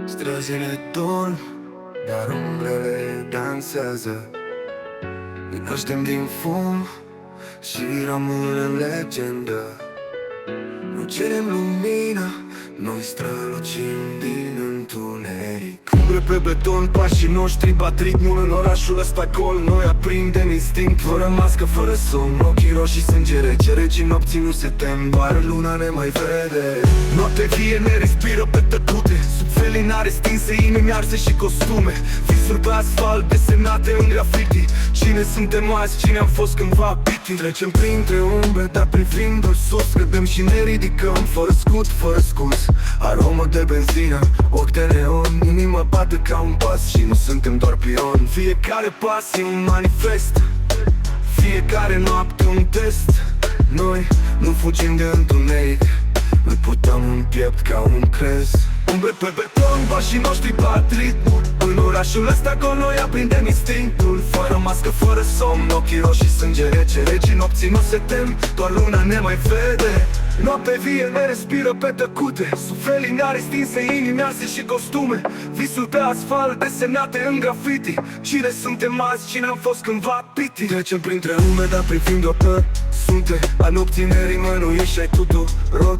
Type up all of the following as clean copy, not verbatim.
Străzile dorm, dar umbrele dansează. Ne naștem din fum și rămânem legendă. Nu cerem lumină, noi strălucim din întuneric. Umbre pe beton, pașii noștri bat ritmul în orașul ăsta gol. Noi aprindem instinct, fără mască, fără somn. Ochii roșii, sânge rece, regii nopții nu se tem, doar luna ne mai vede. Noapte vie ne respiră pe tăcute, sub felinare stinse, inimi arse și costume. Visuri pe asfalt desenate în graffiti. Cine suntem azi, cine am fost cândva piti. Trecem printre umbre, dar privim doar sus. Credem și ne ridicăm, fără scut, fără scuz. Aromă de benzină, ochi de neon, inima bate ca un pas și nu suntem doar pion. Fiecare pas e un manifest, fiecare noapte un test. Noi nu fugim de întuneric, noi purtăm un piept ca un crez. Umbre pe beton, pașii noștri bat ritmul. În orașul ăsta gol noi aprindem instinctul. Fără mască, fără somn, ochii roșii, sânge rece, regii nopții nu se tem, doar luna ne mai vede. Noapte vie ne respiră pe tăcute, sub felinare stinse, inimi arse și costume. Visul pe asfalt desenate în graffiti. Cine suntem azi, cine am fost cândva piti. Trecem printre lume, dar privim doar sunte. A nopții ne rimănuie și ai tuturor.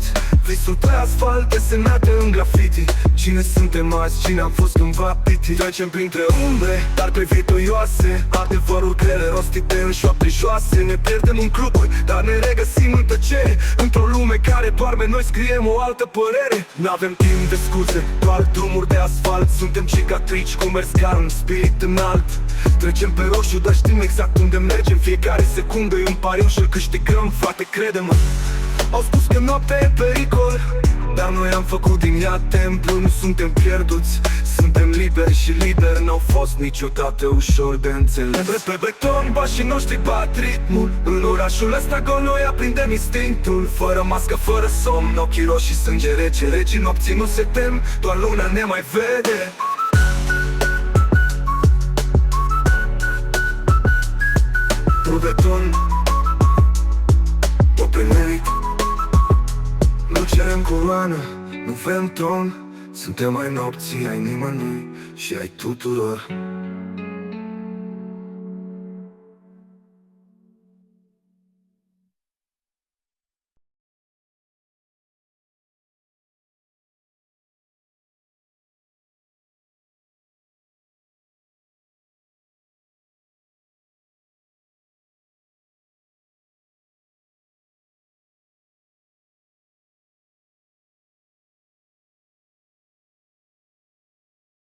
Visul pe asfalt desenate în graffiti. Cine suntem azi, cine am fost cândva piti. Trecem printre umbre, dar privitoioase. Adevărul grele rostite în șoapte joase. Ne pierdem în cluburi, dar ne regăsim în tăcere. Într-o lume care doarme, noi scriem o altă părere. N-avem timp de scuze, doar drumuri de asfalt. Suntem cicatrici cu mers ca un spirit înalt. Trecem pe roșu, dar știm exact unde mergem. Fiecare secundă e un pariu și-l câștigăm, frate, crede-mă. Au spus că noaptea e pericol, dar noi am făcut din ea templu. Nu suntem pierduți, suntem liberi și liberi n-au fost niciodată ușor de înțeles. Umbre pe beton, pașii noștri bat ritmul. În orașul ăsta gol noi aprindem instinctul. Fără mască, fără somn, ochii roșii, sânge rece, regii nopții nu se tem, doar luna ne mai vede. Pe beton, o primerit. Nu cerem coroană, nu vrem tron. Suntem ai nopții, ai nimănui și ai tuturor.